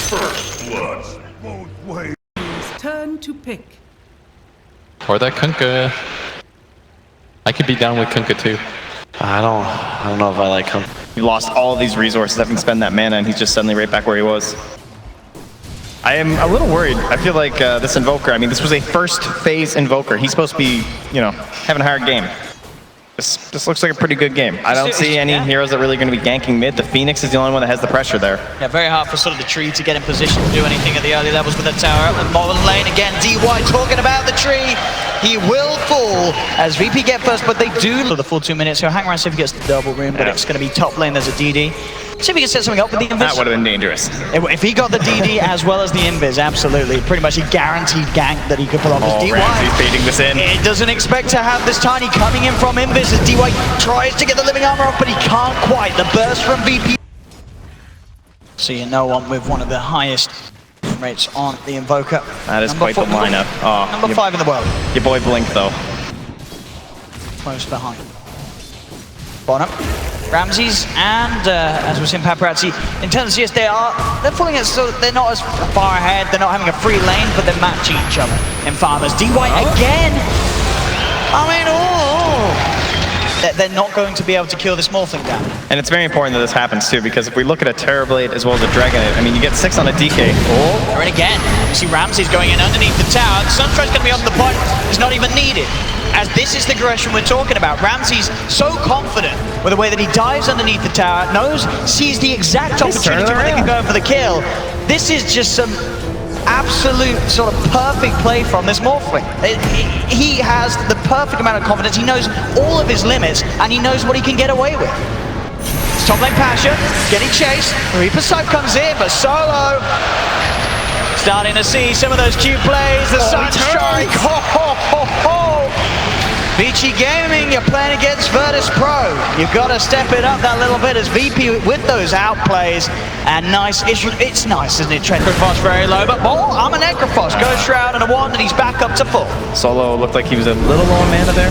First blood. Both ways. Turn to pick. Or that Kunkka. I could be down with Kunkka too. I don't know if I like him. He lost all of these resources, having spent that mana, and he's just suddenly right back where he was. I am a little worried. I feel like this Invoker, I mean, this was a first phase Invoker. He's supposed to be, you know, having a hard game. This looks like a pretty good game. I don't see any heroes that are really going to be ganking mid. The Phoenix is the only one that has the pressure there. Yeah, very hard for sort of the tree to get in position to do anything at the early levels with the tower up. And Modern Lane again, DY talking about the tree. He will fall as VP get first, but they do for the full 2 minutes. He'll hang around, see if he gets the double room, but it's going to be top lane. There's a DD. See if he can set something up with the Invis. That would have been dangerous. If he got the DD as well as the Invis, absolutely. Pretty much a guaranteed gank that he could pull off as DY. Ramsey's baiting this in. It doesn't expect to have this Tiny coming in from Invis as DY tries to get the living armor off, but he can't quite. The burst from VP. Seeing no one with one of the highest rates on the Invoker. That is quite the lineup. Oh, number 5 in the world. Your boy Blink, though. Close behind. Bottom. Ramses and as we've seen Paparazzi, in terms of CS, they're falling as so they're not as far ahead, they're not having a free lane, but they're matching each other in farmers. DY again. I mean, they're not going to be able to kill this Morphling down. And it's very important that this happens too, because if we look at a Terrorblade as well as a Dragonite, I mean, you get 6 on a DK. Oh, they're in again. You see Ramses going in underneath the tower. Sunstrike's going to be off the point. It's not even needed. As this is the aggression we're talking about. Ramses so confident with the way that he dives underneath the tower, sees the exact opportunity when they can go for the kill. This is just some absolute sort of perfect play from this Morphling. He has the perfect amount of confidence. He knows all of his limits, and he knows what he can get away with. It's top lane Pasha, getting chased. Reaper Sight comes in, but Solo starting to see some of those cute plays. The Sunstrike. Vici Gaming, you're playing against Virtus.pro. You've got to step it up that little bit as VP with those outplays. And nice, it's nice, isn't it? Necrophos very low, but I'm a Necrophos. Ghost Shroud and a wand, and he's back up to full. Solo looked like he was a little low on mana there.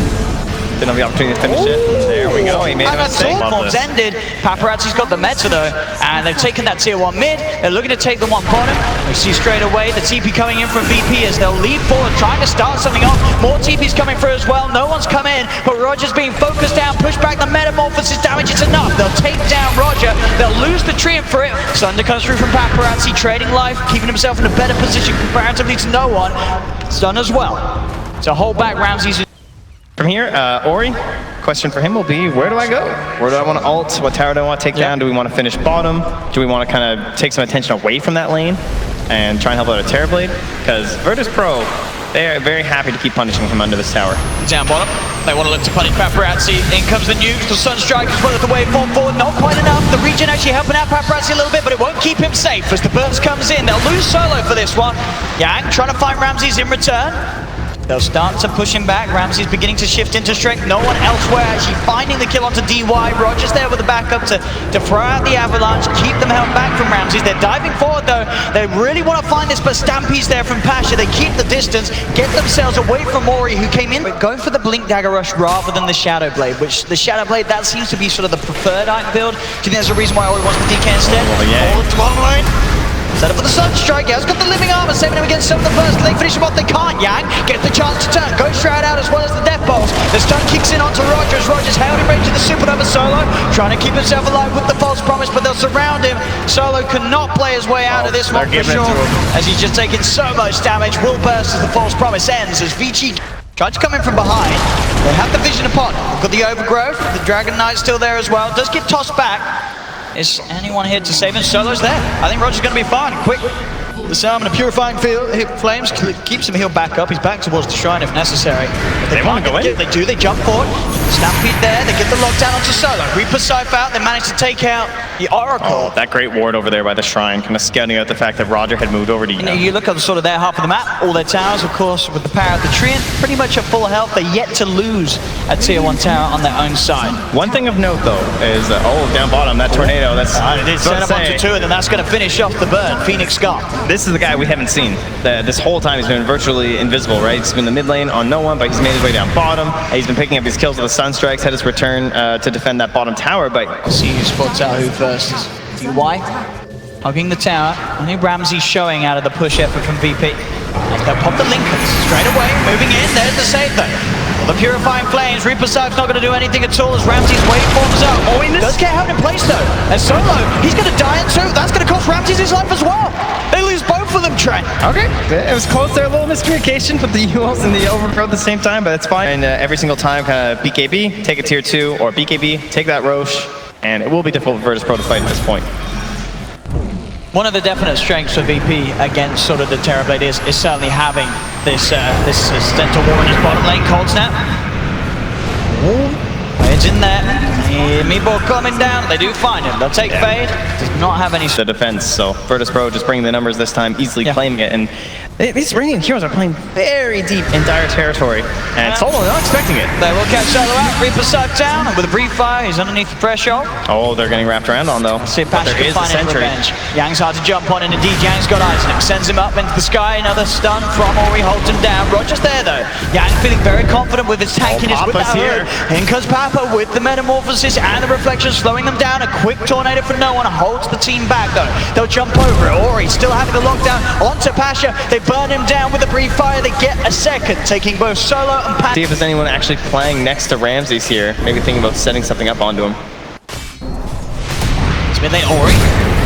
Didn't have the opportunity to finish it. There we go, he made a mistake. Form's ended. Paparazzi's got the meta though, and they've taken that tier 1 mid. They're looking to take the 1 bottom. We see straight away the TP coming in from VP as they'll lead forward, trying to start something off. More TP's coming through as well. No one's come in, but Roger's being focused down, pushed back. The Metamorphosis damage is enough. They'll take down Roger. They'll lose the Treant for it. Sunder comes through from Paparazzi, trading life, keeping himself in a better position comparatively to no one. Stun as well. To hold back Ramses. From here, Ori, question for him will be, where do I go? Where do I want to ult? What tower do I want to take down? Do we want to finish bottom? Do we want to kind of take some attention away from that lane and try and help out a Terrorblade? Because Virtus.pro, they are very happy to keep punishing him under this tower. Down bottom, they want to look to punish Paparazzi. In comes the nukes, the Sunstrike as well as the waveform forward. Not quite enough. The regen actually helping out Paparazzi a little bit, but it won't keep him safe as the burst comes in. They'll lose Solo for this one. Yang trying to find Ramses in return. They'll start to push him back. Ramsey's beginning to shift into strength. No one elsewhere actually finding the kill onto DY. Roger's there with the backup to throw out the avalanche, keep them held back from Ramses. They're diving forward though. They really want to find this, but Stampy's there from Pasha. They keep the distance, get themselves away from Ori who came in. But go for the Blink Dagger Rush rather than the Shadow Blade, which the Shadow Blade, that seems to be sort of the preferred item build. Do you think there's a reason why Ori wants the DK instead? Well, yeah. All to one lane. Set up for the Sunstrike. He's got the living armor, saving him against some of the burst. They finish him off. They can't. Yang gets the chance to turn. Ghost Shroud out as well as the Death Bolts. The stun kicks in onto Roger as Roger's held in range of the Supernova Solo, trying to keep himself alive with the false promise, but they'll surround him. Solo cannot play his way out of this one for sure, as he's just taking so much damage. Will burst as the false promise ends as Vici tried to come in from behind. They have the vision upon. They've got the overgrowth. The Dragon Knight's still there as well. Does get tossed back. Is anyone here to save him? Solo's there. I think Roger's going to be fine. Quick. The Salmon, a purifying flames, keeps him healed back up. He's back towards the shrine if necessary. They want to go in? They do, they jump forward. Stampede there, they get the lockdown onto Solo. Reaper Scythe out, they manage to take out the Oracle. Oh, that great ward over there by the shrine, kind of scouting out the fact that Roger had moved over to you look at sort of their half of the map, all their towers, of course, with the power of the Treant, pretty much at full health. They're yet to lose a tier 1 tower on their own side. One thing of note, though, is, down bottom, that tornado, that's... It did set up onto 2, and then that's going to finish off the burn. Phoenix gone. This is the guy we haven't seen. This whole time he's been virtually invisible, right? He's been in the mid lane on no one, but he's made his way down bottom. He's been picking up his kills with the Sunstrikes, had his return to defend that bottom tower, but... See who spots out who first. DY hugging the tower. Only Ramsey showing out of the push effort from VP. As they'll pop the Lincolns straight away, moving in. There's the save though. The Purifying Flames, Reaper Side's not going to do anything at all as Ramsey's waveforms up. Oh, he does get held in place though. And Solo, he's going to die in two. That's going to cost Ramsey his life as well. They lose both of them, Trent. Okay, it was close there, a little miscommunication with the ULs and the Overgrowth at the same time, but it's fine. And every single time, kind of BKB, take a tier 2, or BKB, take that Roche, and it will be difficult for Virtus.pro to fight at this point. One of the definite strengths for VP against sort of the Terrorblade is certainly having this Stentor War in his bottom lane. Cold Snap. It's in there. Meatball coming down. They do find him. They'll take Fade. Does not have any... The defense, so Virtus.pro just bringing the numbers this time, easily claiming it. And these Radiant heroes are playing very deep in dire territory. And Solo not expecting it. They will catch Solo out. Reaper Side down with a brief fire. He's underneath the threshold. Oh, they're getting wrapped around on though. See if Pasha can find any revenge. Yang's hard to jump on, and indeed Yang's got Isaac. Sends him up into the sky. Another stun from Ori, holds him down. Roger's there though. Yang feeling very confident with his tankiness with that hood. In comes Papa with the Metamorphosis and the Reflection, slowing them down. A quick tornado for no one holds the team back though. They'll jump over it. Ori still having the lockdown onto Pasha. They burn him down with a brief fire. They get a second, taking both Solo and Pasha. See if there's anyone actually playing next to Ramses here. Maybe thinking about setting something up onto him. It's mid lane Ori.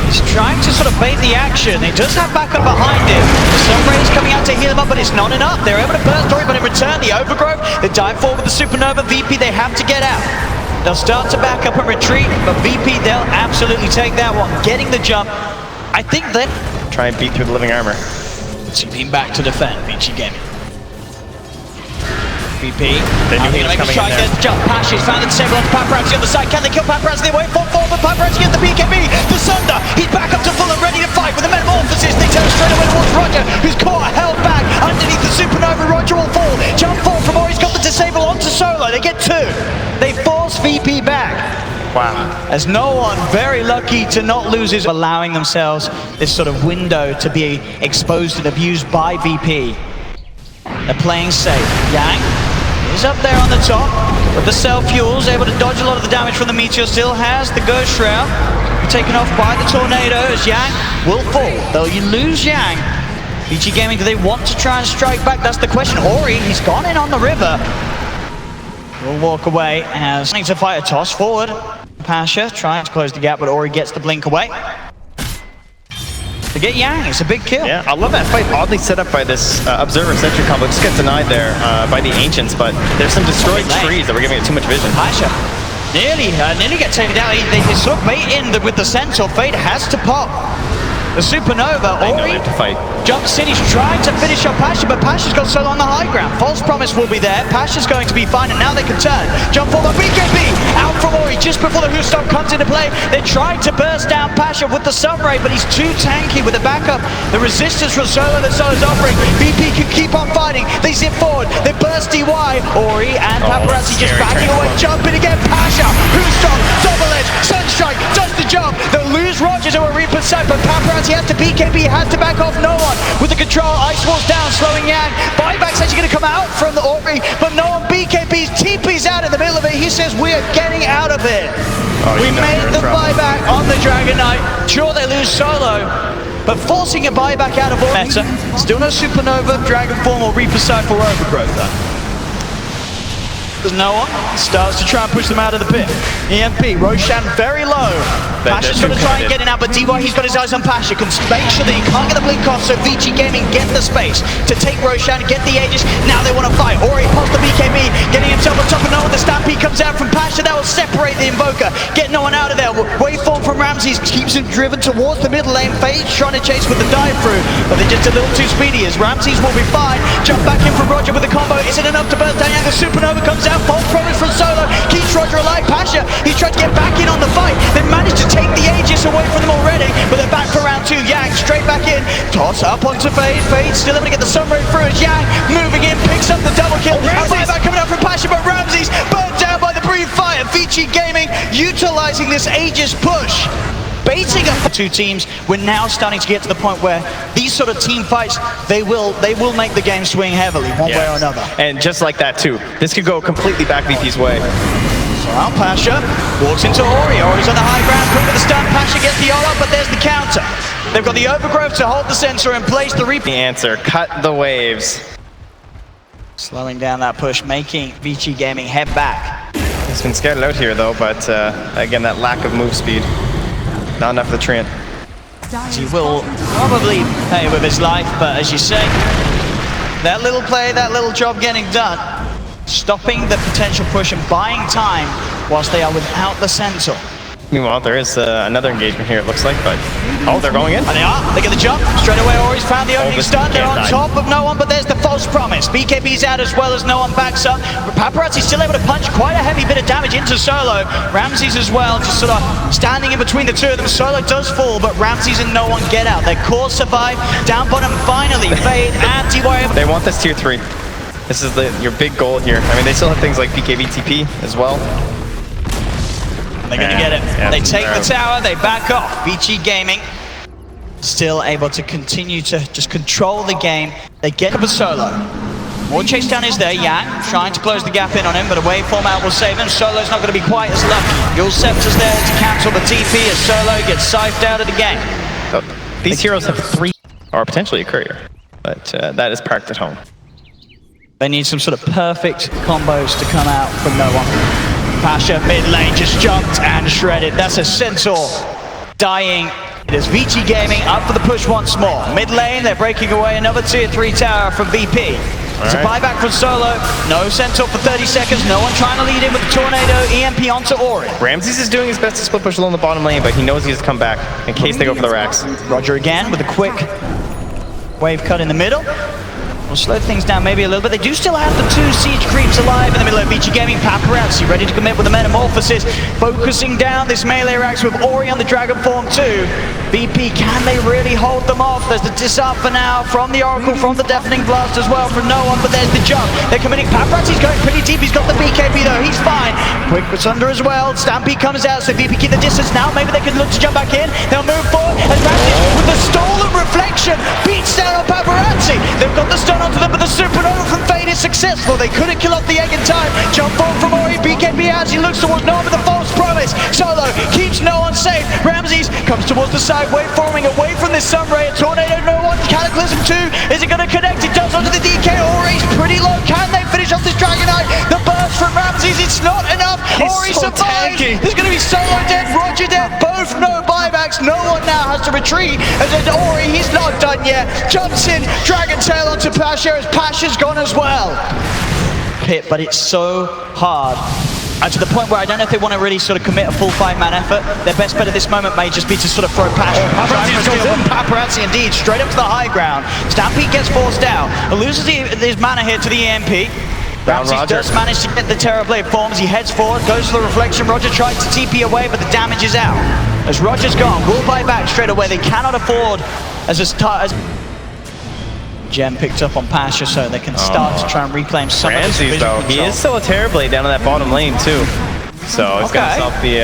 He's trying to sort of bait the action. He does have backup behind him. The Sunray is coming out to heal him up, but it's not enough. They're able to burst Ori, but in return, the Overgrowth, they dive forward with the Supernova. VP, they have to get out. They'll start to back up and retreat, but VP, they'll absolutely take that one. Getting the jump. I think that... Try and beat through the living armor. Team back to defend, Vici Gaming. VP. They knew he was coming in there. Jump. Pasha's found the disable onto Paparazzi on the side. Can they kill Paparazzi? They wait for but Paparazzi gets the BKB. The Sunder. He's back up to full and ready to fight with the Metamorphosis. They turn straight away towards Roger, who's caught, held back underneath the Supernova. Roger will fall. Jump fall from Ori's got the disable onto Solo. They get two. They force VP back. Wow. As no one, very lucky to not lose his, allowing themselves this sort of window to be exposed and abused by VP. They're playing safe. Yang is up there on the top with the self-fuels, able to dodge a lot of the damage from the Meteor, still has the Ghost Shroud. Taken off by the Tornado as Yang will fall. Though you lose Yang. Vici Gaming, do they want to try and strike back? That's the question. Ori, he's gone in on the river. Will walk away as needs to fight a toss forward. Pasha trying to close the gap, but Ori gets the blink away. To get Yang, it's a big kill. Yeah, I love that fight. Oddly set up by this Observer Sentry combo. Just gets denied there by the Ancients, but there's some destroyed trees that were giving it too much vision. Pasha nearly gets taken down. They sort of bait in with the Centaur. Fate has to pop. The Supernova, Ori jumps in, he's trying to finish up Pasha, but Pasha's got Solo on the high ground. False Promise will be there, Pasha's going to be fine, and now they can turn. Jump forward, BKB out from Ori just before the Who's-Stop comes into play. They tried to burst down Pasha with the Sunray, but he's too tanky with the backup. The resistance from Solo that Solo's offering. VP can keep on fighting, they zip forward, they burst DY. Ori and Paparazzi just backing away, jumping again. Pasha, Who's-Stop, double edge, Sunstrike, does the job. They'll lose Roger to a Reaper side, but Paparazzi has to BKB, has to back off no one. With the control, Ice Wall's down, slowing Yang. Buyback's actually going to come out from the Ori, but no one BKB's, TP's out in the middle of it. He says, we are getting out of it. We made the buyback on the Dragon Knight. Sure, they lose Solo, but forcing a buyback out of Ori. Still no Supernova, Dragon Form, or Reaper side for Overgrowth though. No one starts to try and push them out of the pit. EMP, Roshan very low. Pasha's going to try and get it out, but DY, he's got his eyes on Pasha. Can make sure that he can't get the blink off, so Vici Gaming get the space to take Roshan, get the Aegis. Now they want to fight. Ori pops the BKB, getting himself on top of no one. The Stampede comes out from Pasha. That will separate the Invoker. Get no one out of there. Waveform from Ramses keeps him driven towards the middle lane. Fade trying to chase with the dive through, but they're just a little too speedy as Ramses will be fine. Jump back in from Roger with the combo. Is it enough to burst down? The Supernova comes out. False Promise from Solo keeps Roger alive. Pasha, he's trying to get back in on the fight. They've managed to take the Aegis away from them already, but they're back for round two. Yang straight back in, toss up onto Fade. Fade still able to get the Sunray through as Yang moving in, picks up the double kill. A buyback coming out from Pasha, but Ramses burned down by the brief fire. Vici Gaming utilizing this Aegis push. Baiting up the two teams, we're now starting to get to the point where these sort of team fights, they will make the game swing heavily, one way or another. And just like that too, this could go completely back VP's way. Well, Pasha walks into Ori. Ori's on the high ground, quick with the stun. Pasha gets the ult up, but there's the counter. They've got the overgrowth to hold the sensor in place. The answer, cut the waves. Slowing down that push, making Vici Gaming head back. He's been scattered out here though, but again, that lack of move speed. Not enough for the Treant. He will probably pay with his life, but as you say, that little play, that little job getting done, stopping the potential push and buying time whilst they are without the sensor. Meanwhile, there is another engagement here, it looks like, but... Oh, they're going in. And they are. They get the jump. Straight away, Ori's found the opening stun. They're on top of no one, but there's the false promise. BKB's out as well as no one backs up. But Paparazzi's still able to punch quite a heavy bit of damage into Solo. Ramses as well, just sort of standing in between the two of them. Solo does fall, but Ramses and no one get out. Their core survive. Down bottom, finally, Fade and DY. They want this tier 3. This is your big goal here. I mean, they still have things like BKB TP as well. They're going to get it. They take the tower, they back off. Vici Gaming still able to continue to just control the game. They get up a Solo. More chase down is there. Yang trying to close the gap in on him, but a waveform out will save him. Solo's not going to be quite as lucky. Yul Scepter's there to cancel the TP as Solo gets scythed out of the game. So these heroes have 3 or potentially a courier, but that is parked at home. They need some sort of perfect combos to come out from no one. Pasha mid lane just jumped and shredded. That's a Centaur dying. There's Vici Gaming up for the push once more. Mid lane, they're breaking away another tier 3 tower from VP. It's a buyback from Solo. No Centaur for 30 seconds. No one trying to lead in with the Tornado. EMP onto Ori. Ramses is doing his best to split push along the bottom lane, but he knows he has to come back in case they go for the racks. Roger again with a quick wave cut in the middle. We'll slow things down maybe a little bit. They do still have the 2 siege creeps alive in the middle of Vici Gaming. Paparazzi ready to commit with the metamorphosis. Focusing down this melee racks with Ori on the Dragon Form 2. VP, can they really hold them off? There's the disarm for now from the Oracle, from the Deafening Blast as well from no one, but there's the jump. They're committing. Paparazzi's going pretty deep. He's got the BKB though. He's fine. Quick Sunder as well. Stampede comes out, so VP keep the distance now. Maybe they can look to jump back in. They'll move forward. And Ramses with the stolen reflection beats down on Paparazzi. They've got the stun onto them, but the supernova from Fade is successful. They couldn't kill off the egg in time. Jump forward from Ori. BKB as he looks towards no one with the false promise. Solo keeps no one safe. Ramses comes towards the side, waveforming away from this Sunray. A Tornado, no one. Cataclysm 2. Is it going to connect? It does onto the DK. Ori's pretty low. Can they finish off this Dragonite? The burst from Ramses. It's not enough. Ori survives. There's going to be Solo dead, Roger dead. Both no buybacks. No one now has to retreat. And then Ori, he's not done yet. Jumps in. Dragon Tail onto Pasha as Pasha's gone as well. Pit, but it's so hard. And to the point where I don't know if they want to really sort of commit a full 5-man effort. Their best bet at this moment may just be to sort of throw Pasha. Paparazzi indeed, straight up to the high ground. Stampede gets forced out. Loses his mana here to the EMP. Ramses does manage to get the Terrorblade forms. He heads forward, goes for the reflection. Roger tries to TP away, but the damage is out. As Roger's gone, we'll buy back straight away. They cannot afford as Gem picked up on Pasha, so they can start to try and reclaim some of his though, he is still a Terrorblade down in that bottom lane too. So he's going to stop the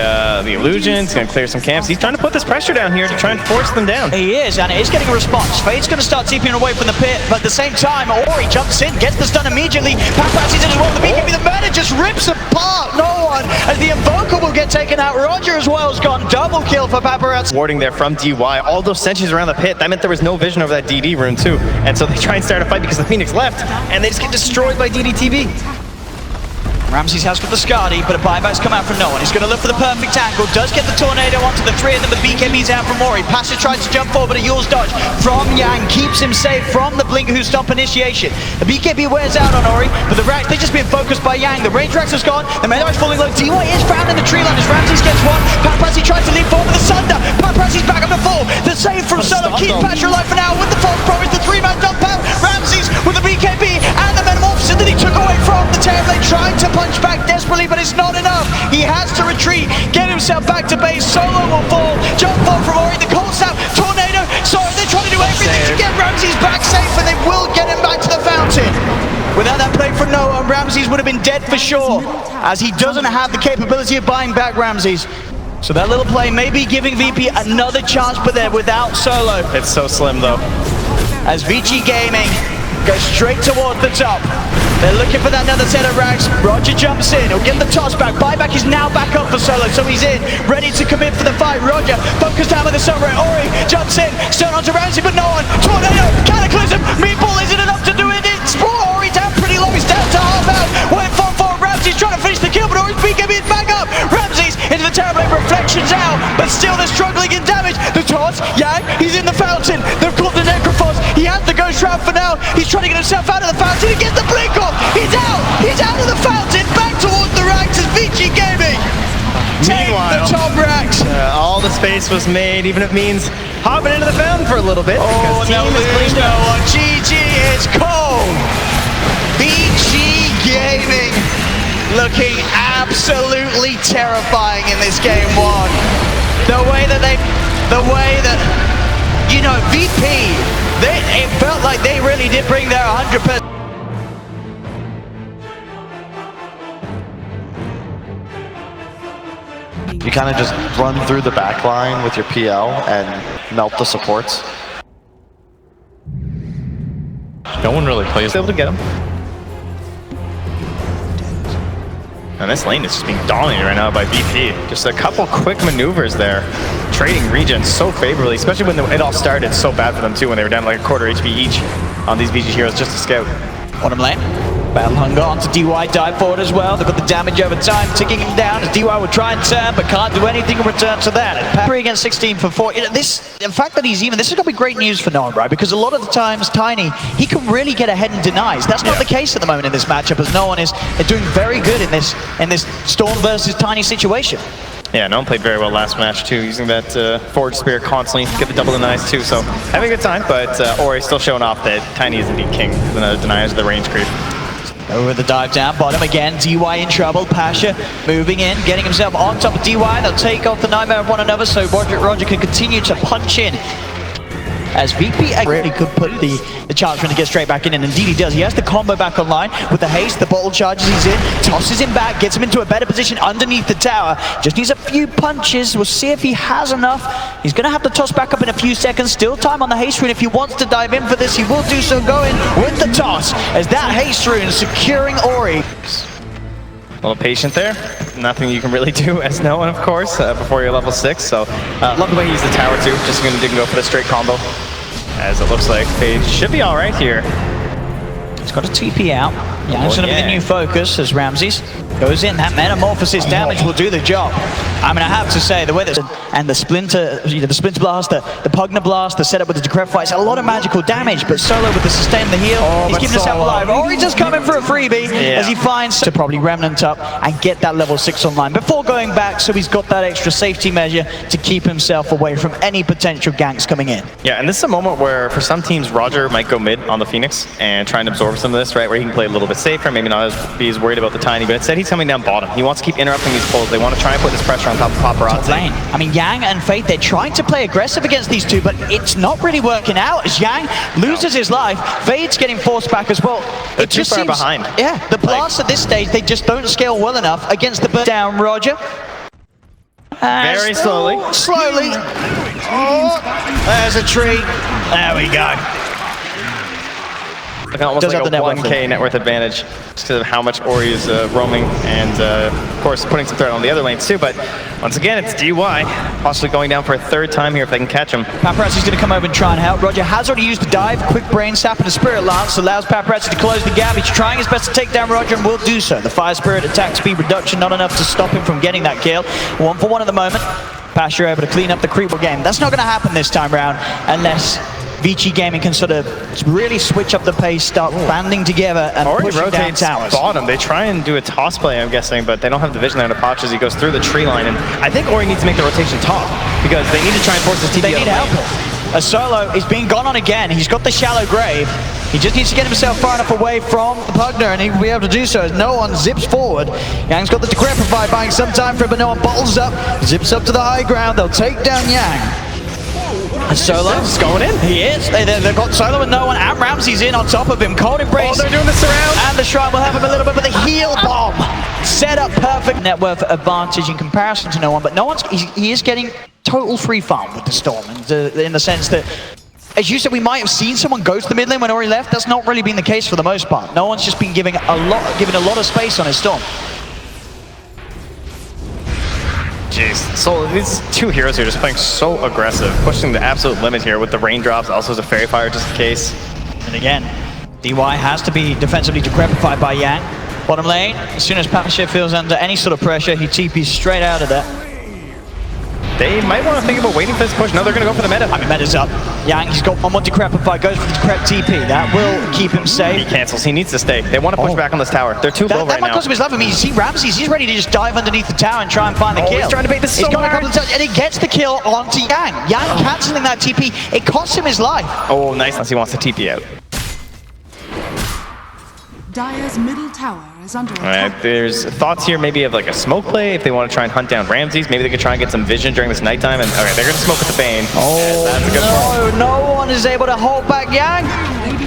illusions, he's going to clear some camps. He's trying to put this pressure down here to try and force them down. He is, and it is getting a response. Fade's going to start TPing away from the pit, but at the same time, Ori jumps in, gets the stun immediately. Paparazzi's in as well. The BKB, the murder just rips apart no one, as the Invoker will get taken out. Roger as well has gone double kill for Paparazzi. Warding there from DY, all those sentries around the pit, that meant there was no vision over that DD rune too. And so they try and start a fight because the Phoenix left, and they just get destroyed by DDTV. Ramses has got the Skadi, but a buyback's come out from no one. He's going to look for the perfect angle, does get the Tornado onto the 3 of them. The BKB's out from Ori. Pasha tries to jump forward, but a Yul's dodge from Yang keeps him safe from the Blink who stop initiation. The BKB wears out on Ori, but the racks, they've just been focused by Yang. The range racks has gone, the melee is falling low. DY is found in the tree line as Ramses gets one. Paparazzi tries to leap forward with the Sunder. Paparazzi's back up the 4. The save from Solo keeps Pasha alive for now with the false promise. The 3-man dump out. Ramses with the BKB and the metamorphosis that he took away from the Terrorblade, trying to punch back desperately, but it's not enough. He has to retreat, get himself back to base. Solo will fall. Jump forward from Ori. The cold snap. Tornado. Sorry, they're trying to do everything to get Ramses back safe, and they will get him back to the fountain. Without that play from Noah, Ramses would have been dead for sure, as he doesn't have the capability of buying back Ramses. So that little play may be giving VP another chance, but they're without Solo. It's so slim though. As Vici Gaming goes straight toward the top. They're looking for that another set of rags. Roger jumps in. He'll get the toss back. Buyback is now back up for Solo, so he's in, ready to commit for the fight. Roger focused down with the sunray. Ori jumps in, still onto Ramsey, but no one. Tornado, Cataclysm, Meatball isn't enough to do it. It's Ori down pretty low. He's down to half out. Went for Ramsey's trying to finish the kill, but Ori's BKB is back up. Ramsey's into the Terrorblade, reflections out, but still they're struggling in damage. The toss, Yang, he's in the fountain. They've caught the Necrophos. He has the Ghost Shroud for now. He's trying to get himself out of the fountain. He gets the blink off. He's out. He's out of the fountain. Back towards the ranks as Vici Gaming take the top ranks. All the space was made, even if it means hopping into the fountain for a little bit. Oh, no, lose no one. GG is cold. Vici Gaming looking absolutely terrifying in this game one. The way that, you know, VP, it felt like they really did bring their 100%. You kind of just run through the back line with your PL and melt the supports. No one really plays. Able to get him. And this lane is just being dominated right now by VP. Just a couple quick maneuvers there. Trading regions so favorably, especially when it all started so bad for them too, when they were down like a quarter HP each on these VG heroes just to scout. Bottom lane. Battle Hunger onto DY, dive forward as well. They've got the damage over time, ticking him down as DY will try and turn, but can't do anything in return to that. 3 against 16 for 4. You know, the fact that he's even, this is going to be great news for Noam, right? Because a lot of the times, Tiny, he can really get ahead and denies. That's not the case at the moment in this matchup, as no one is doing very good in this Storm versus Tiny situation. Yeah, Noam played very well last match too, using that forward spear constantly to get the double denies too. So having a good time, but Ori still showing off that Tiny is indeed king. The denies the range creep. Over the dive down, bottom again, DY in trouble, Pasha moving in, getting himself on top of DY, they'll take off the nightmare of one another so Roger can continue to punch in. As VP really could put the charge trying to get straight back in, and indeed he does. He has the combo back online with the haste, the bottle charges he's in, tosses him back, gets him into a better position underneath the tower. Just needs a few punches. We'll see if he has enough. He's going to have to toss back up in a few seconds. Still time on the haste rune. If he wants to dive in for this, he will do so. Go in with the toss as that haste rune securing Ori. A little patient there. Nothing you can really do as no one, of course, before you're level 6. So love the way he used the tower too. Just going to go for the straight combo. As it looks like Paige should be all right here. He's got a TP out. Yeah, it's going to be the new focus as Ramses goes in. That Metamorphosis damage will do the job. I mean, I have to say, the way that and the Splinter, the Splinter Blast, the Pugna Blast, the setup with the Decrepify, it's a lot of magical damage, but Solo with the sustain the heal, he's keeping himself alive. Ori just coming for a freebie as he finds to probably Remnant up and get that level 6 online before going back, so he's got that extra safety measure to keep himself away from any potential ganks coming in. Yeah, and this is a moment where, for some teams, Roger might go mid on the Phoenix and try and absorb some of this, right, where he can play a little bit safer, maybe not be as worried about the Tiny, but instead he's coming down bottom. He wants to keep interrupting these pulls. They want to try and put this pressure on top of Paparazzi. Lane. I mean, Yang and Faith, they're trying to play aggressive against these two, but it's not really working out as Yang loses his life. Faith's getting forced back as well. They're too far behind. Yeah, the blasts at this stage, they just don't scale well enough against the burn down Roger. Very slowly. Slowly. Oh, there's a tree. There we go. Like almost like a 1K net worth advantage just because of how much Ori is roaming and, of course, putting some threat on the other lanes too. But once again, it's DY possibly going down for a 3rd time here if they can catch him. Paparazzi's going to come over and try and help. Roger has already used the dive. Quick brain sap and a Spirit Lance allows Paparazzi to close the gap. He's trying his best to take down Roger and will do so. The Fire Spirit attack speed reduction not enough to stop him from getting that kill. 1 for 1 at the moment. Pasha able to clean up the creep game. That's not going to happen this time round unless Vici Gaming can sort of really switch up the pace, start banding together and pushing down towers. Bottom. They try and do a toss play, I'm guessing, but they don't have the vision there to Potch as he goes through the tree line. And I think Ori needs to make the rotation top because they need to try and force this TP. They need help. A Solo is being gone on again. He's got the shallow grave. He just needs to get himself far enough away from the Pugner, and he will be able to do so as no one zips forward. Yang's got the Decrepify, buying some time for it, but no one bottles up, zips up to the high ground. They'll take down Yang. Solo's going in. He is. They've got Solo and no one, and Ramsey's in on top of him. Cold Embrace. Oh, they're doing the surround. And the Shrine will help him a little bit, but the heal bomb set up perfect. Net worth advantage in comparison to no one, but no one's. He is getting total free farm with the Storm, in the sense that as you said, we might have seen someone go to the mid lane when Ori left. That's not really been the case for the most part. No one's just been giving a lot of space on his Storm. Jeez, so these two heroes are just playing so aggressive, pushing the absolute limit here with the raindrops, also as a fairy fire just in case. And again, DY has to be defensively decrepified by Yang. Bottom lane, as soon as Pasha feels under any sort of pressure, he TPs straight out of there. They might want to think about waiting for this push. No, they're going to go for the meta. I mean, meta's up. Yang, he's got one more decrepify, goes for the decrep TP. That will keep him safe. He cancels. He needs to stay. They want to push back on this tower. They're too low right now. That might cost him his life. I mean, you see Ramses, he's ready to just dive underneath the tower and try and find the kill. He's trying to bait this so He's got a hard. couple of touches, and he gets the kill onto Yang. Yang cancelling that TP. It costs him his life. Oh, nice. Unless he wants to TP out. Dire's middle tower is under All right, attack. there's thoughts here maybe of like a smoke play if they want to try and hunt down Ramses. Maybe they could try and get some vision during this nighttime. And okay, they're going to smoke with the Bane. Oh, that's a good point. no one is able to hold back Yang.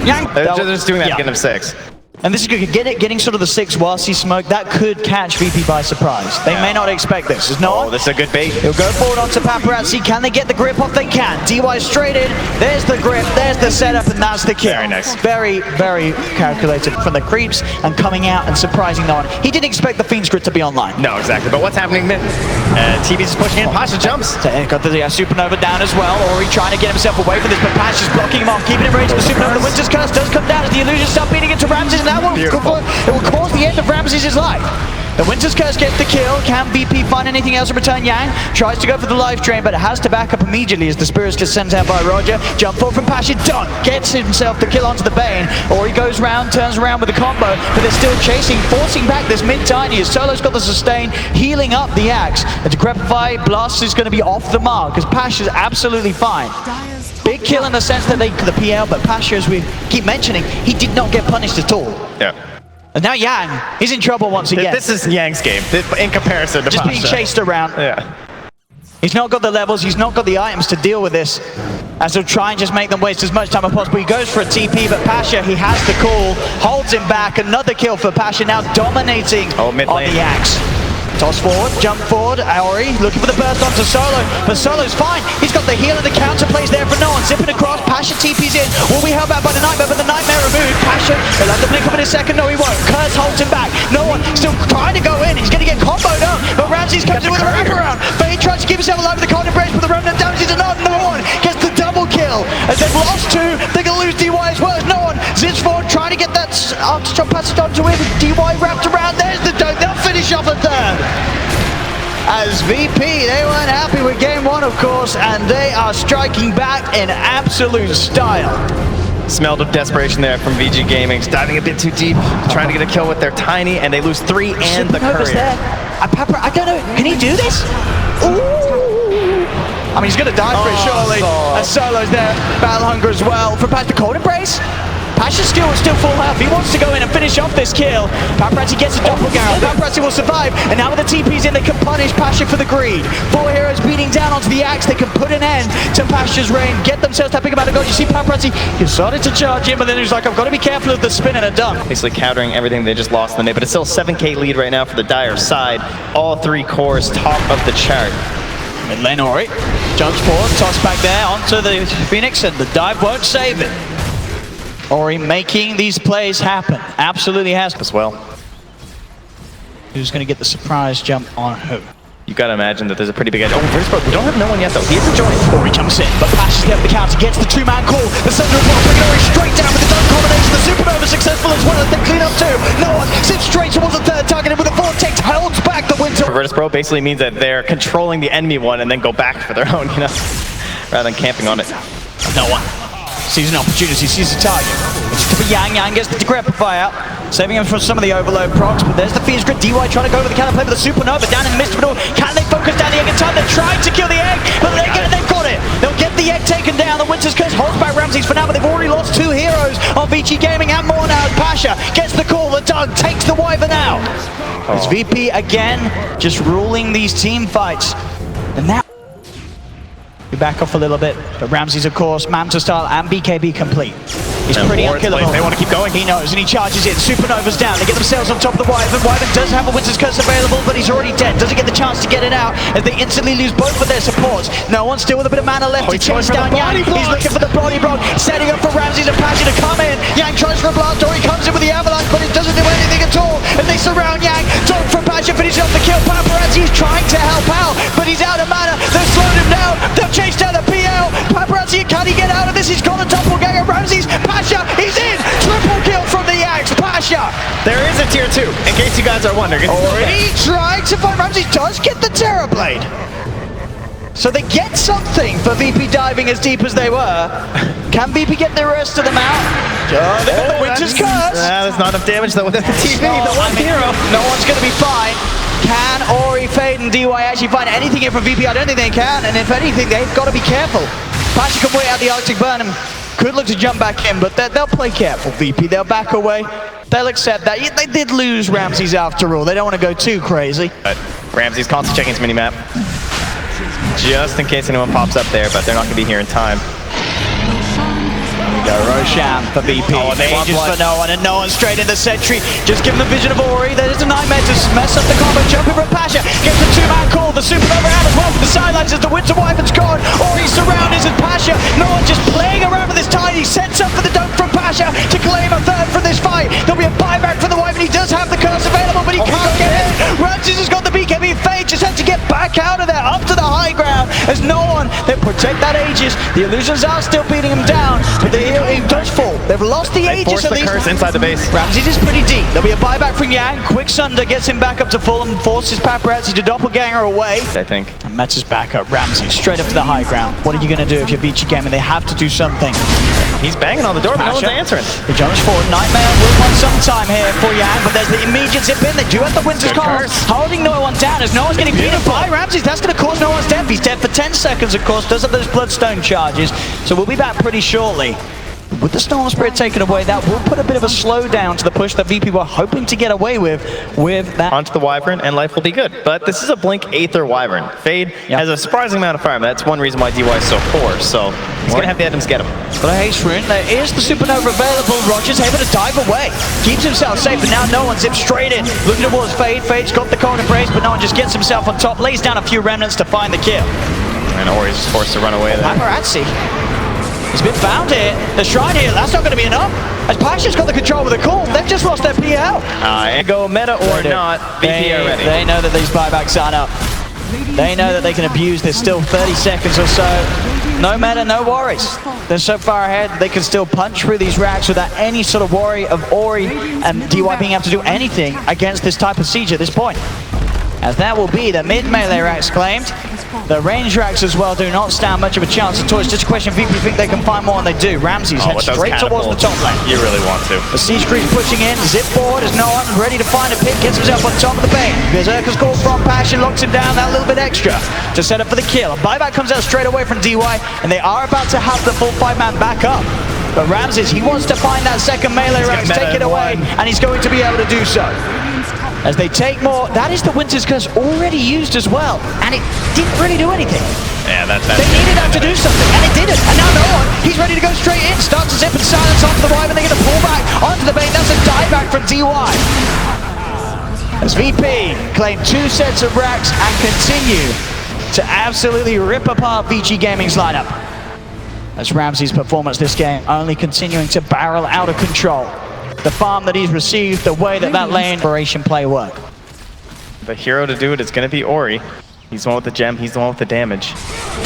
Yang. They're just doing that to get him 6. And this is good. Getting sort of the 6 whilst he smoked, that could catch VP by surprise. They may not expect this. There's no one. This is a good bait. He'll go forward onto Paparazzi. Can they get the grip off? They can. DY straight in. There's the grip. There's the setup, and that's the kill. Very nice. Very, very calculated from the creeps and coming out and surprising no one. He didn't expect the Fiend's Grit to be online. No, exactly. But what's happening mid? TV's just pushing in. Pasha jumps. So got the Supernova down as well. Ori trying to get himself away from this, but Pash is blocking him off, keeping him ready to the Supernova. The Winter's Curse does come down as the illusions start beating into Ramses, and that one it will cause the end of Ramses' life. The Winter's Curse gets the kill. Can VP find anything else in return? Yang tries to go for the life drain, but it has to back up immediately as the Spirits gets sent out by Roger. Jump forward from Pasha, done. Gets himself the kill onto the Bane. Or he goes round, turns around with the combo, but they're still chasing, forcing back this mid-tiny as Solo's got the sustain, healing up the Axe. The Decrepify Blast is going to be off the mark because Pasha's absolutely fine. Big kill in the sense that the PL, but Pasha, as we keep mentioning, he did not get punished at all. Yeah. And now Yang, he's in trouble once again. This is Yang's game in comparison to just Pasha. being chased around. Yeah. He's not got the levels, he's not got the items to deal with this. As he'll try and just make them waste as much time as possible. He goes for a TP, but Pasha, he has the call, holds him back. Another kill for Pasha, now dominating on the Axe. Toss forward, jump forward, Ori looking for the burst onto Solo, but Solo's fine. He's got the heal and the counter plays there for no one. Zipping across, Pasha TP's in. Will be held back by the Nightmare, but the Nightmare removed. Pasha, he'll have to blink up in a second. No, he won't. Curse holds him back. No one still trying to go in. He's going to get comboed up, but Ramses comes in with a wraparound. But he tries to keep himself alive with the cold embrace, but the remnant damages are not. No one gets the double kill. As they've lost 2, they're going to lose DY as well. No one zips forward, trying to get that strong passage onto him. DY wrapped around. There's the dunk. They'll finish off a third. As VP, they weren't happy with game 1, of course, and they are striking back in absolute style. Smelled of desperation there from VG Gaming, diving a bit too deep, trying to get a kill with their tiny, and they lose 3 and the courier. There. I don't know, can he do this? Ooh. I mean, he's going to die for it, surely. As Solo's there, Battle Hunger as well. From Pasha, the cold embrace. Pasha's still full health. He wants to go in and finish off this kill. Paparazzi gets a doppelganger. Paparazzi will survive. And now with the TPs in, they can punish Pasha for the greed. 4 heroes beating down onto the Axe. They can put an end to Pasha's reign. Get themselves tapping about a goal. You see Paparazzi, he started to charge in, but then he's like, I've got to be careful of the spin and a dunk. Basically countering everything they just lost in the mid, but it's still a 7k lead right now for the Dire side. All 3 cores top of the chart. Mid lane Ori jumps forward, toss back there onto the Phoenix, and the dive won't save it. Ori making these plays happen. Absolutely has as well. Who's going to get the surprise jump on who? You gotta imagine that there's a pretty big edge. Oh, Virtus.pro, we don't have no one yet though. He has to join. Ori jumps in, but Pasha's there for the counter, gets the 2-man call. The Thunder as well, bringing Ori straight down with the dunk combination. The Supernova successful as well as they clean up too. No one zips straight towards the third target, and with a vortex holds back the Winter. Virtus.pro basically means that they're controlling the enemy one and then go back for their own, you know, rather than camping on it. No one sees an opportunity, sees a target. For Yang gets the Decrepify out, saving him from some of the overload procs, but there's the Fiend's Grit. DY trying to go over the counter play for the Supernova down in the midst of it all. Can they focus down the egg in time? They're trying to kill the egg, but they've got it. They'll get the egg taken down. The Winter's Curse holds back Ramses for now, but they've already lost 2 heroes on Vici Gaming and more now. Pasha gets the call, the dunk takes the Wyvern out. It's VP again, just ruling these team fights. And now we back off a little bit, but Ramses, of course, Manta style and BKB complete. He's And pretty Ward's unkillable. place, they want to keep going. He knows, and he charges in. Supernova's down. They get themselves on top of the Wyvern. Wyvern does have a Winter's Curse available, but he's already dead. Doesn't get the chance to get it out as they instantly lose both of their supports. No one still with a bit of mana left to chase down Yang. He's looking for the body block, setting up for Ramses and Pasha to come in. Yang tries for a blast, or he comes in with the avalanche, but it doesn't do anything at all. And they surround Yang. Dog from Pasha finishes off the kill. Paparazzi is trying to help out, but he's out of mana. They've slowed him down. They've chased down the PL. Paparazzi, can he get out of this? He's got a doppelganger. Ramses, Pasha, he's in. Triple kill from the Yanks. Pasha. There is a tier 2, in case you guys are wondering. Already trying to find Ramses. Does get the Terror Blade. So they get something for VP diving as deep as they were. Can VP get the rest of them out? The Winter's Curse. There's not enough damage though without the TV. The one hero. No one's going to be fine. Can Ori, Fade, and DY actually find anything here from VP? I don't think they can. And if anything, they've got to be careful. Pasha can wait out the Arctic Burn and could look to jump back in, but they'll play careful, VP. They'll back away. They'll accept that. They did lose Ramses after all. They don't want to go too crazy. But Ramsey's constantly checking his minimap. Just in case anyone pops up there, but they're not going to be here in time. Go Roshan for VP. Ages for no one, and no one straight in the sentry. Just give him the vision of Ori. There's a nightmare to mess up the combo. Jumping from Pasha. Gets a two-man call. The Supernova out as well from the sidelines as the Winter Wyvern's gone. Ori's surrounded as Pasha. No one just playing around with this tide. He sets up for the dunk from Pasha to claim a third from this fight. There'll be a buyback for the Wyvern. He does have the curse available, but he can't get in. Ramses has got the BKB. Fade just had to get back out of there, up to the high ground. As no one, they protect that Aegis. The illusions are still beating him down, but he does fall. They've lost the Aegis at least. Force the curse inside the base. Ramses is pretty deep. There'll be a buyback from Yang. Quick Sunder gets him back up to full and forces Paparazzi to doppelganger away. I think. And Mets is back up. Ramses straight up to the high ground. What are you going to do if you're Vici gaming? They have to do something. He's banging on the door, but no one's answering. The jumps forward. Nightmare will want some time here for Yang, but there's the immediate zip in. They do have the Winter's Curse. Holding no one down as no one's getting beaten by Ramses. That's going to cause no one's death. He's dead for 10 seconds, of course. Does have those Bloodstone charges. So we'll be back pretty shortly. With the Storm Spirit taken away, that will put a bit of a slowdown to the push that VP were hoping to get away with that. Onto the Wyvern, and life will be good. But this is a Blink Aether Wyvern. Fade has a surprising amount of fire, but that's one reason why DY is so poor. So he's going to have the items get him. But a haste rune, there is the Supernova available. Roger's able to dive away. Keeps himself safe, and now no one zips straight in. Looking towards Fade. Fade's got the cold embrace, but no one just gets himself on top. Lays down a few remnants to find the kill. And Ori's just forced to run away there. Paparazzi. He's been found here. The shrine here, that's not going to be enough. As Pasha's got the control of the call, they've just lost their PL. And go meta or not, VP are ready. They know that these buybacks aren't up. They know that they can abuse. There's still 30 seconds or so. No meta, no worries. They're so far ahead, they can still punch through these racks without any sort of worry of Ori and DY being able to do anything against this type of siege at this point. As that will be the mid-melee racks claimed. The range racks as well do not stand much of a chance at all. It's just a question if people think they can find more, and they do. Ramses heads straight towards the top lane. You really want to. The siege creep's pushing in. Zip forward as no one ready to find a pit. Gets himself on top of the bane. Berserker's call from Passion locks him down that little bit extra to set up for the kill. A buyback comes out straight away from DY, and they are about to have the full 5-man back up. But Ramses, he wants to find that second melee rack, take it away, and he's going to be able to do so. As they take more, that is the Winter's Curse already used as well, and it didn't really do anything. Yeah, that's They needed that to do something, and it didn't. And now no one, he's ready to go straight in, starts to zip and silence onto the Wyvern. They're going to pull back onto the bait. That's a dive back from DY. As VP claim 2 sets of racks and continue to absolutely rip apart Vici Gaming's lineup. As Ramsey's performance this game only continuing to barrel out of control. The farm that he's received, the way that lane operation play work. The hero to do it is going to be Ori. He's the one with the gem, he's the one with the damage.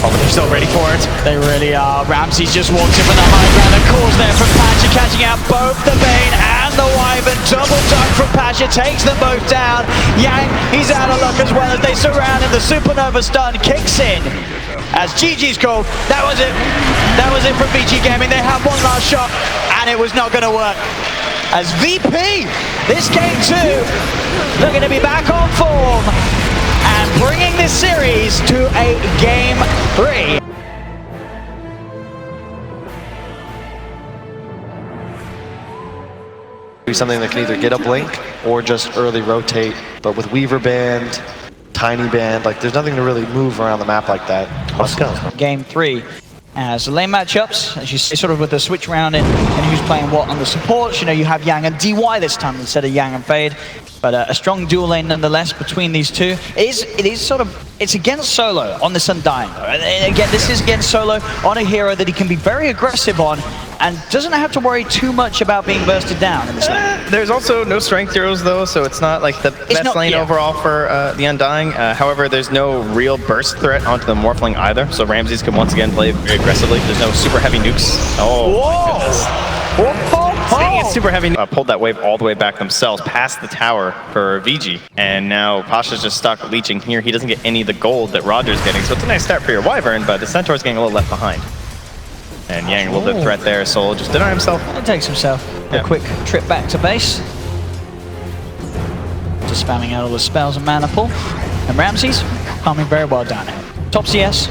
Oh, but they're still ready for it. They really are. Ramses just walks in from the high ground. The calls there from Pasha, catching out both the Bane and the Wyvern. Double dunk from Pasha, takes them both down. Yang, he's out of luck as well as they surround him. The Supernova stun kicks in. As GG's called, that was it. That was it from Vici Gaming. They had one last shot, and it was not going to work. As VP, this game too, they're going to be back on form and bringing this series to a game 3. Do something that can either get a blink or just early rotate, but with Weaver Band, Tiny Band, like there's nothing to really move around the map like that. Let's go. Game 3. As the lane matchups, as you see, sort of with the switch round and who's playing what on the supports. You know, you have Yang and DY this time instead of Yang and Fade. But a strong dual lane nonetheless between these two. It is sort of, it's against Solo on this Undying though. And again, this is against Solo on a hero that he can be very aggressive on and doesn't have to worry too much about being bursted down in this lane. There's also no strength heroes though, so it's not like the best lane overall for the Undying. However, there's no real burst threat onto the Morphling either, so Ramses can once again play very aggressively. There's no super heavy nukes. Oh, my goodness. Speaking of super heavy, pulled that wave all the way back themselves past the tower for Vici, and now Pasha's just stuck leeching here. He doesn't get any of the gold that Roger's getting, so it's a nice start for your Wyvern, but the Centaur's getting a little left behind. And Yang, a little bit of threat there. Soul just deny himself. It takes himself a quick trip back to base. Just spamming out all the spells and mana pool. And Ramses farming very well down here. Top CS.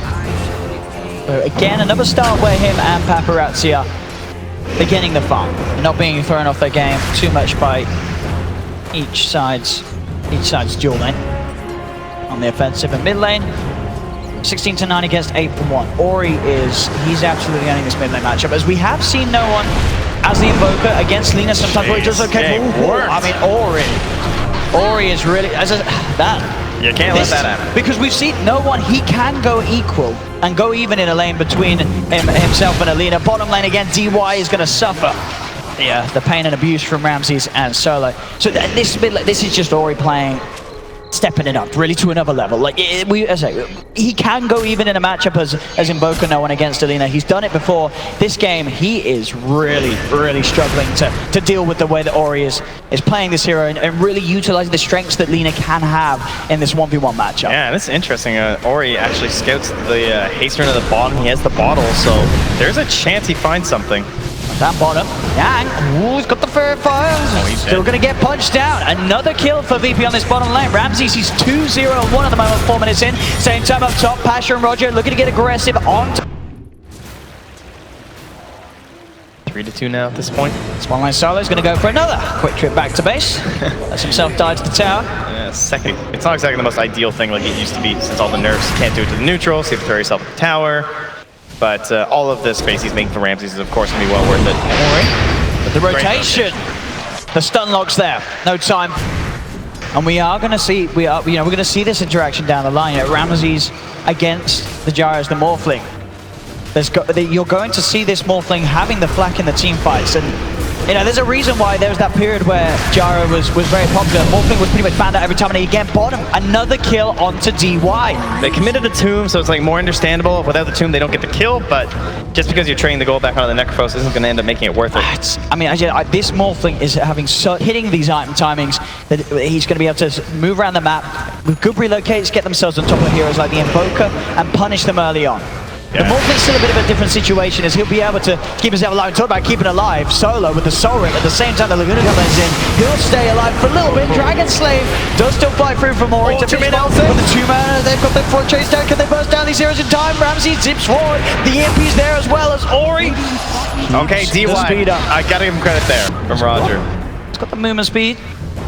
So again, another start where him and Paparazzi are beginning the farm. They're not being thrown off their game too much by each side's dual lane. On the offensive and mid lane. 16-9 against 8-1. Ori he's absolutely owning this mid lane matchup, as we have seen no one as the Invoker against Lina sometimes where he does okay. I mean, Ori is really, you can't let that happen. Because we've seen no one, he can go equal and go even in a lane between himself and Alina. Bottom lane again, DY is going to suffer. Yeah, the pain and abuse from Ramses and Solo. So this is just Ori playing, stepping it up really to another level. Like he can go even in a matchup as Invoker no one against Alina. He's done it before. This game he is really struggling to deal with the way that Ori is playing this hero and really utilizing the strengths that Lina can have in this 1v1 matchup. Yeah, this is interesting. Ori actually scouts the haste rune at the bottom. He has the bottle, so there's a chance he finds something. That bottom, Yang, he's got the fire fire. He's still going to get punched down. Another kill for VP on this bottom lane. Ramses, he's 2-0-1 at the moment, 4 minutes in. Same time up top, Pasha and Roger looking to get aggressive on. 3-2 now at this point. This one line Solo is going to go for another quick trip back to base. Lets himself die to the tower. Yeah, second. It's not exactly the most ideal thing like it used to be, since all the nerfs can't do it to the neutral, so you have to throw yourself at the tower. But all of the space he's making for Ramses is, of course, going to be well worth it. But the rotation, the stun locks there, no time, and we are going to see we're going to see this interaction down the line. Ramses against the Gyros, the Morphling. You're going to see this Morphling having the flak in the team fights, and you know, there's a reason why there was that period where Gyro was very popular. Morphling was pretty much found out every time, and again, bottom, another kill onto DY. They committed a tomb, so it's like more understandable. Without the tomb, they don't get the kill, but just because you're trading the gold back onto the Necrophos isn't going to end up making it worth it. This Morphling is hitting these item timings that he's going to be able to move around the map with good relocates, get themselves on top of heroes like the Invoker, and punish them early on. The Morphling's still a bit of a different situation, as he'll be able to keep himself alive. Talk about keeping alive. Solo with the Soul Ring at the same time the Laguna comes in. He'll stay alive for a little bit. Dragon Slave does still fight through from Ori to finish off with the 2 mana. They've got their front chase down. Can they burst down these heroes in time? Ramses zips forward. The EMP's there as well as Ori. Okay, DY. I gotta give him credit there from Roger. He's got the movement speed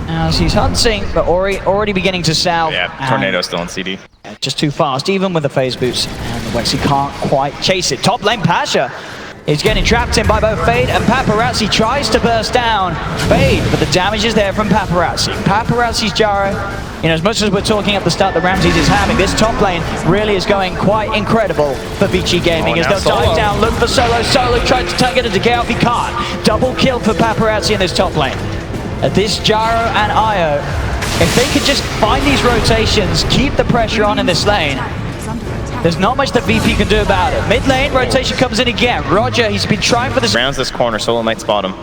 as he's hunting, but Ori already beginning to salve. Yeah, Tornado still on CD. Just too fast, even with the phase boots. And the Wexy can't quite chase it. Top lane Pasha is getting trapped in by both Fade and Paparazzi. Tries to burst down Fade, but the damage is there from Paparazzi. Paparazzi's Gyro, you know, as much as we're talking at the start that Ramses is having, this top lane really is going quite incredible for Vici Gaming. As they'll dive down, look for Solo. Solo tries to target it to get off, he can't. Double kill for Paparazzi in this top lane. This Gyro and Io, if they could just find these rotations, keep the pressure on in this lane, there's not much that VP can do about it. Mid lane, rotation comes in again. Roger, he's been trying for this. Rounds this corner, Solo might spot him.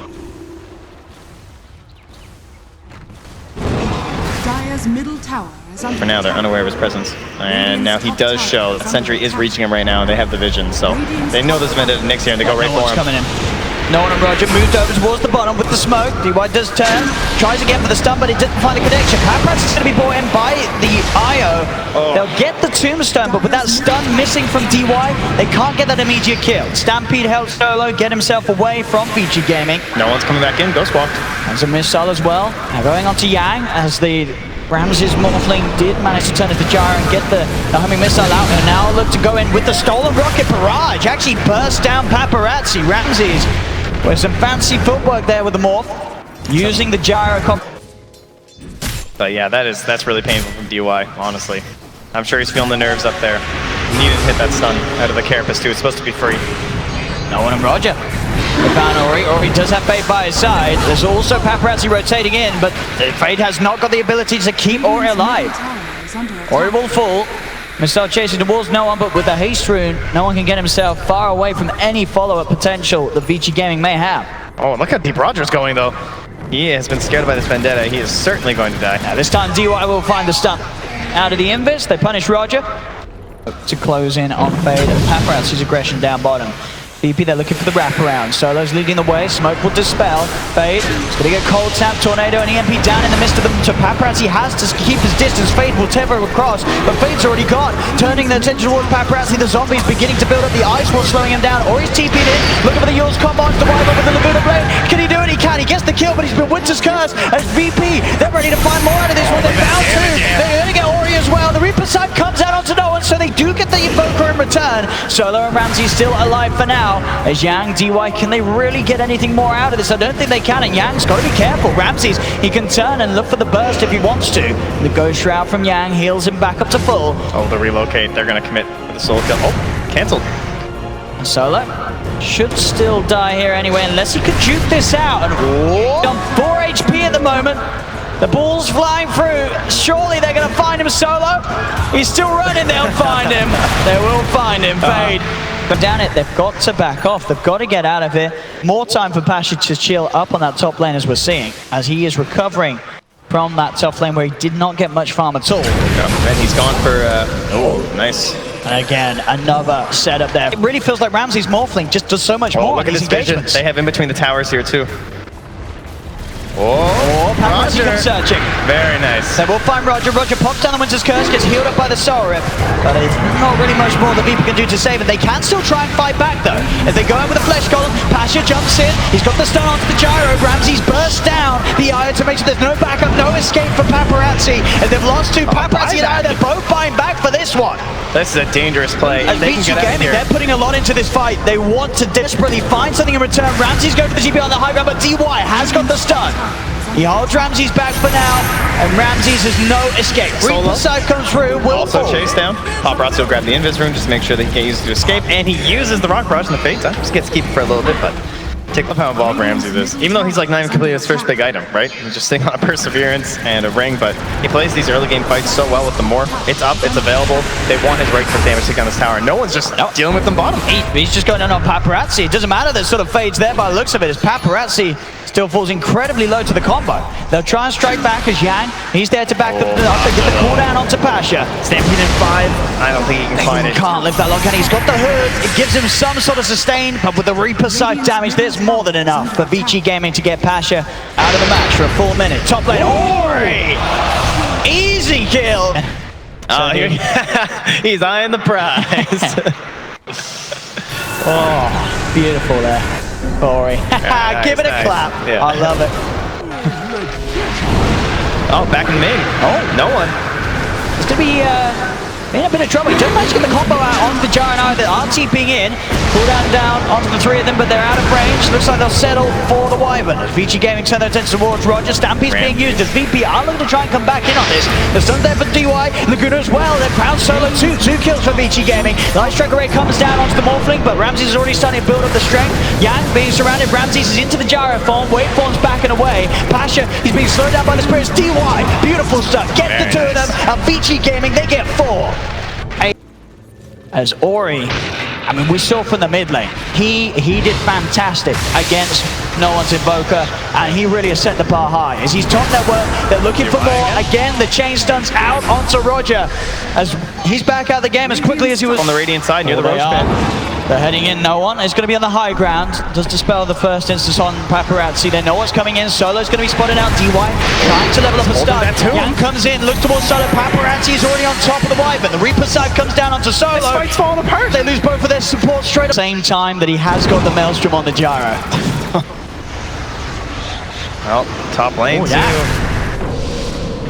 Dire's middle tower is under For now, they're unaware of his presence. And now he does show that Sentry is reaching him right now, and they have the vision. So they know there's a Nyx here, and they go right for him. Coming in. No one and Roger moved over towards the bottom with the smoke. DY does turn, tries again for the stun, but it didn't find the connection. Paparazzi is going to be brought in by the Io. They'll get the tombstone, but with that stun missing from DY, they can't get that immediate kill. Stampede helps Solo get himself away from Vici Gaming. No one's coming back in, Ghost walked. There's a missile as well. Now going on to Yang as the Ramsey's Morphling did manage to turn into Gyro and get the homing missile out, and now look to go in with the stolen rocket barrage. Actually burst down Paparazzi. Ramsey's with some fancy footwork there with the Morph, using the Gyro comp. But yeah, that's really painful from DY, honestly. I'm sure he's feeling the nerves up there. He needed to hit that stun out of the Carapace too. It's supposed to be free. No one and Roger. They found Ori. Ori does have Fade by his side. There's also Paparazzi rotating in, but Fade has not got the ability to keep Ori alive. Ori will fall. Missile chasing towards no one, but with the haste rune, no one can get himself far away from any follow-up potential that Vici Gaming may have. Oh, look how deep Roger's going though. He has been scared by this Vendetta. He is certainly going to die. Now, this time DY will find the stun. Out of the Invis, they punish Roger to close in on Fade and Paparazzi's aggression down bottom. VP, they're looking for the wraparound. Solo's leading the way. Smoke will dispel. Fade is going to get cold tap, tornado, and EMP down in the midst of them. So Paparazzi has to keep his distance. Fade will tether across, but Fade's already gone. Turning their attention towards Paparazzi. The zombie's beginning to build up the ice wall, slowing him down. Ori's TP'd in. Looking for the Yule's combos to wipe over the Laguna Blade. Can he do it? He can. He gets the kill, but he's been Winter's Curse. As VP, they're ready to find more out of this one. They found two. They're going to get Ori as well. The Reaper side comes out onto no one, so they do get the Invoker in return. Solo and Ramsey still alive for now. As Yang, DY, can they really get anything more out of this? I don't think they can, and Yang's got to be careful. Ramsey's, he can turn and look for the burst if he wants to. The Ghost Shroud from Yang heals him back up to full. Oh, the relocate. They're going to commit with the soul kill. Oh, cancelled. Solo should still die here anyway, unless he could juke this out. And on 4 HP at the moment. The ball's flying through. Surely they're going to find him, Solo. He's still running. They'll find him. They will find him. Fade. But down it, they've got to back off. They've got to get out of here. More time for Pasha to chill up on that top lane, as we're seeing, as he is recovering from that top lane where he did not get much farm at all. And he's gone for, oh, nice. And again, another setup there. It really feels like Ramsey's Morphling just does so much more. Look at this vision. They have in between the towers here too. Oh, Paparazzi comes searching. Very nice. They will find Roger. Roger pops down the Winter's Curse, gets healed up by the Soul Rip. But it's not really much more that people can do to save it. They can still try and fight back though. If they go in with a Flesh Golem, Pasha jumps in. He's got the stun onto the Gyro. Ramsey's burst down the Io to make sure there's no backup, no escape for Paparazzi. And they've lost two. Paparazzi and Io, they're both buying back for this one. This is a dangerous play. As Vici Gaming, they're putting a lot into this fight. They want to desperately find something in return. Ramsey's going for the GP on the high ground, but DY has got the stun. He holds Ramsey's back for now, and Ramsey's has no escape. Reaper side comes through, will also fall. chase down. Paparazzi will grab the Invis rune just to make sure that he can't use it to escape, and he uses the Rock Barrage in the Fade time. Just gets to keep it for a little bit, but take up how involved Ramsey is. Even though he's like not even completed his first big item, right? He's just sitting on a Perseverance and a Ring, but he plays these early game fights so well with the Morph. It's up, it's available. They want his right click damage to take on this tower. No one's just dealing with them bottom. He's just going on Paparazzi. It doesn't matter that sort of fades there by the looks of it, as Paparazzi still falls incredibly low to the combo. They'll try and strike back as Yang, he's there to back them up. They get the cooldown onto Pasha. Stampede in 5. I don't think he can find it. Can't live that long, and he's got the hood. It gives him some sort of sustain, but with the Reaper side damage, there's more than enough for Vici Gaming to get Pasha out of the match for a full minute. Top lane, Ori! Easy kill! Oh, he's eyeing the prize. Oh, beautiful there. Ori. Nice, Give it a clap. Yeah. I love it. Oh, back in the main. Oh, no one. It's going to be in a bit of trouble. He doesn't manage to get the combo out onto the Gyro now. They are TPing in. Cooldown down onto the three of them, but they're out of range. Looks like they'll settle for the Wyvern. As Vici Gaming turn their attention towards Roger. Stampede's being used as VP are looking to try and come back in on this. The stun's there for DY. Laguna as well. They're crowned Solo 2 kills for Vici Gaming. Nice Striker Ray comes down onto the Morphling, but Ramsey's already starting to build up the strength. Yang being surrounded. Ramsey's is into the Gyro form. Waveform's backing away. Pasha, he's being slowed down by the spirits. DY, beautiful stuff. Get the two of them. And Vici Gaming, they get 4. As Ori, I mean, we saw from the mid lane, he did fantastic against no one's Invoker, and he really has set the bar high. As he's top network, they're looking for more. Again, the chain stunts out onto Roger, as he's back out of the game as quickly as he was. On the Radiant side, near the Roach pit. They're heading in, no one. It's going to be on the high ground. Does dispel the first instance on Paparazzi. They know what's coming in. Solo's going to be spotted out. DY trying to level up a stun. Yang comes in, looks towards Solo. Paparazzi is already on top of the Wyvern. The Reaper side comes down onto Solo. This fight's falling apart. They lose both of their support straight up. Same time that he has got the Maelstrom on the Gyro. Well, top lane too.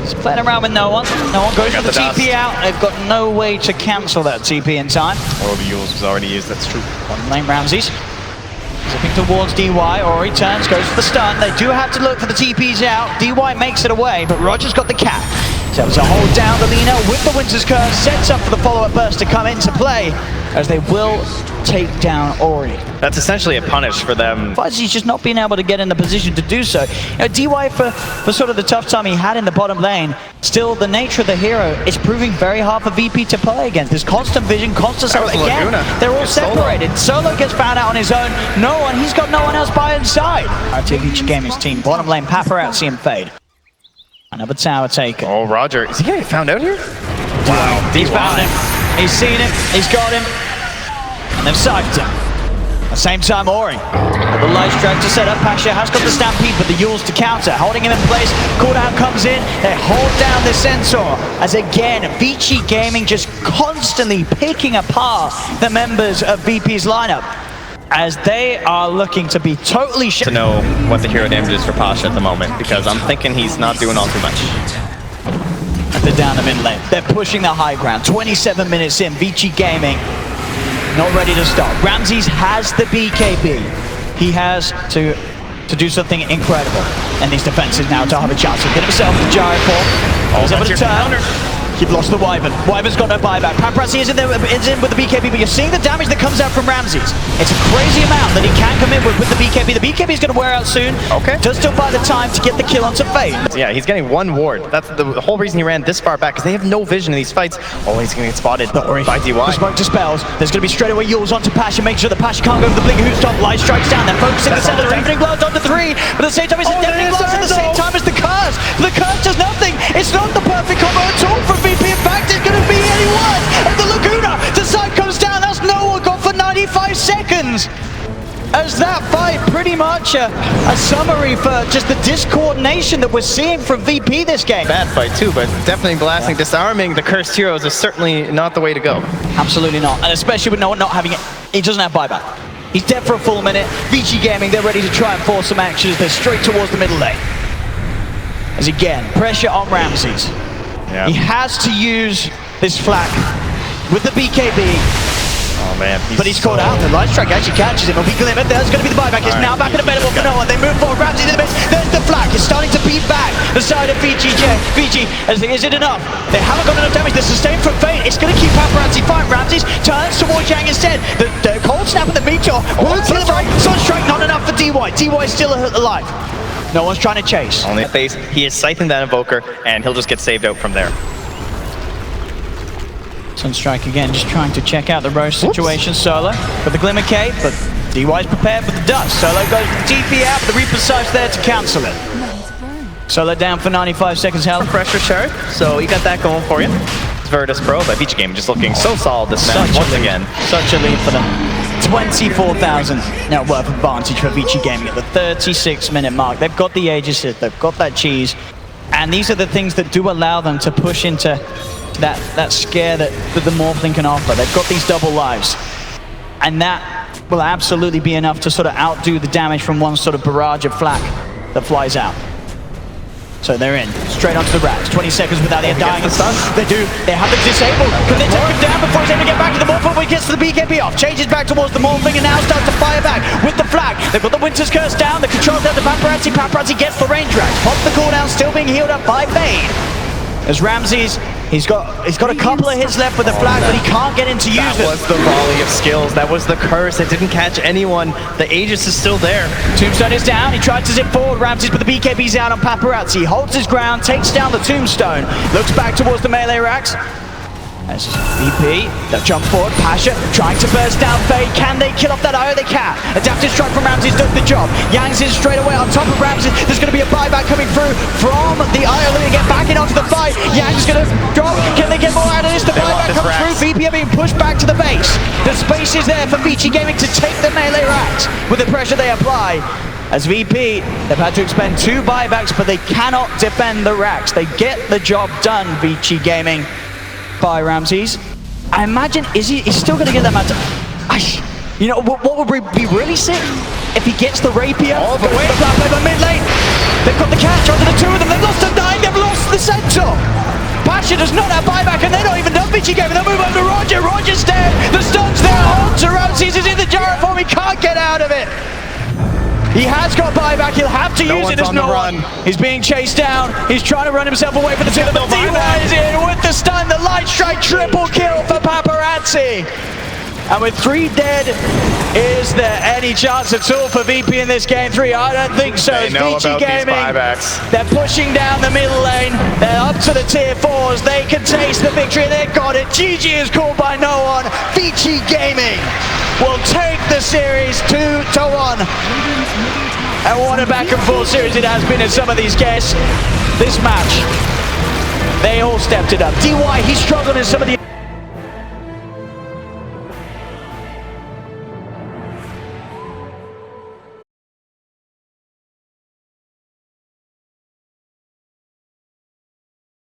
He's playing around with no one. No one goes for the TP out. They've got no way to cancel that TP in time. Oh, the Yules was already used, that's true. Bottom lane Ramses. Zipping towards DY, or he turns, goes for the stun. They do have to look for the TPs out. DY makes it away, but Roger's got the cap. So to hold down the Lina with the Winter's Curse, sets up for the follow-up burst to come into play, as they will take down Ori. That's essentially a punish for them. He's just not being able to get in the position to do so. You know, DY, for sort of the tough time he had in the bottom lane, still the nature of the hero is proving very hard for VP to play against. There's constant vision, constant support. Again, they're all separated. Solo gets found out on his own. No one, he's got no one else by his side. Vici Gaming's team, bottom lane, Paparazzi and Fade. Another tower taken. Oh, Roger, is he getting found out here? Wow, he's found him. He's seen him. He's got him. And they've psyched him. At the same time, Ori. The light strike to set up. Pasha has got the Stampede, but the Yules to counter. Holding him in place. Cooldown comes in. They hold down the Centaur. As again, Vici Gaming just constantly picking apart the members of VP's lineup, as they are looking to be totally to know what the hero damage is for Pasha at the moment, because I'm thinking he's not doing all too much. They're down the mid lane. They're pushing the high ground. 27 minutes in. Vici Gaming not ready to stop. Ramses has the BKB. He has to do something incredible. And these defenses now to have a chance to get himself the gyro fall. He's able to turn. You've lost the Wyvern. Wyvern's got no buyback. Paparazzi is in with the BKB, but you're seeing the damage that comes out from Ramses. It's a crazy amount that he can come in with the BKB. The BKB is going to wear out soon. Okay. Does still buy the time to get the kill onto Fade. Yeah, he's getting one ward. That's the whole reason he ran this far back, because they have no vision in these fights. Oh, he's going to get spotted by DY. The smoke dispels. There's going to be straight away Yules onto Pasha. Make sure that Pasha can't go for the blink hoot stop. Light strikes down. They're focusing the center. Deafening blows onto 3. But at the same time, it's deafening blows at the same time as the curse. The curse does nothing. It's not the perfect combo at all from VP. In fact, it's going to be anyone. And the Laguna, the side comes down. That's no one got for 95 seconds. As that fight, pretty much a summary for just the discoordination that we're seeing from VP this game. Bad fight too, but definitely blasting, disarming the cursed heroes is certainly not the way to go. Absolutely not, and especially with no one not having it. He doesn't have buyback. He's dead for a full minute. Vici Gaming, they're ready to try and force some actions. They're straight towards the middle lane. As again, pressure on Ramses. Yeah. He has to use this flak with the BKB. Oh man, but he's caught out. The light strike actually catches him. A weak limit. There's going to be the buyback. He's now back and available for no one. They move forward. Ramsey to the base. There's the flak. It's starting to beat back the side of Vici. Is it enough? They haven't got enough damage. The sustain from Fate. It's going to keep Paparazzi fine. Ramses turns towards Yang instead. The cold snap and the meteor. To the right. Sunstrike not enough for DY. DY is still alive. No one's trying to chase. Only a face. He is scything that Invoker, and he'll just get saved out from there. Sunstrike again, just trying to check out the Roche situation. Solo with the Glimmer Cape, but DY's prepared for the dust. Solo goes to the TP out, but the Reaper Scythe's there to cancel it. Solo down for 95 seconds health. Pressure chart, so you got that going for you. It's Virtus.pro, but Vici Gaming just looking so solid this match once again. Such a lead for them. 24,000 net worth advantage for Vici Gaming at the 36-minute mark. They've got the Aegis, they've got that cheese, and these are the things that do allow them to push into that scare that the Morphling can offer. They've got these double lives, and that will absolutely be enough to sort of outdo the damage from one sort of barrage of flak that flies out. So they're in, straight onto the racks. 20 seconds without the dying. They do, they have the disabled. Can they take him down before he's able to get back to the Morphling? He gets to the BKB off, changes back towards the Morphling, and now starts to fire back with the flag. They've got the Winter's Curse down, the control down to Paparazzi. Paparazzi gets the range racks. Pops the cooldown, still being healed up by Fade. As Ramses, he's got a couple of hits left with the flag, but he can't get in to use it. That was the volley of skills. That was the curse. It didn't catch anyone. The Aegis is still there. Tombstone is down. He tried to zip forward. Ramses, but the BKB's out on Paparazzi. Holds his ground, takes down the Tombstone. Looks back towards the melee racks. As VP, they'll jump forward. Pasha trying to burst down Fade. Can they kill off that IO? They can. Adaptive strike from Ramses does the job. Yang's in straight away on top of Ramses. There's going to be a buyback coming through from the IO. They get back in onto the fight. Yang's going to drop. Can they get more out of this? The buyback comes through. VP are being pushed back to the base. The space is there for Vici Gaming to take the melee racks with the pressure they apply. As VP, they've had to expend 2 buybacks, but they cannot defend the racks. They get the job done, Vici Gaming. By Ramses. I imagine, he's still going to get that amount of... You know, what would be really sick if he gets the rapier, all the way flap over mid lane. They've got the catch onto the two of them. They've lost a 9. They've lost the centaur. Pasha does not have buyback, and they're not even done Vici game. They'll move over to Roger. Roger's dead. The stun's there. Tarosis is in the gyroform. He can't get out of it. He has got buyback. He'll have to use it. There's no one. He's being chased down. He's trying to run himself away from the two. But DY is in with the stun. The light strike triple kill for Paparazzi. And with 3 dead, is there any chance at all for VP in this game 3? I don't think so. They know Vici about Gaming, these buybacks. they're pushing down the middle lane. They're up to the tier 4s. They can taste the victory. They've got it. GG is called by no one. Vici Gaming will take the series 2-1. And what a back and forth series it has been in some of these games. This match, they all stepped it up. DY, he struggled in some of the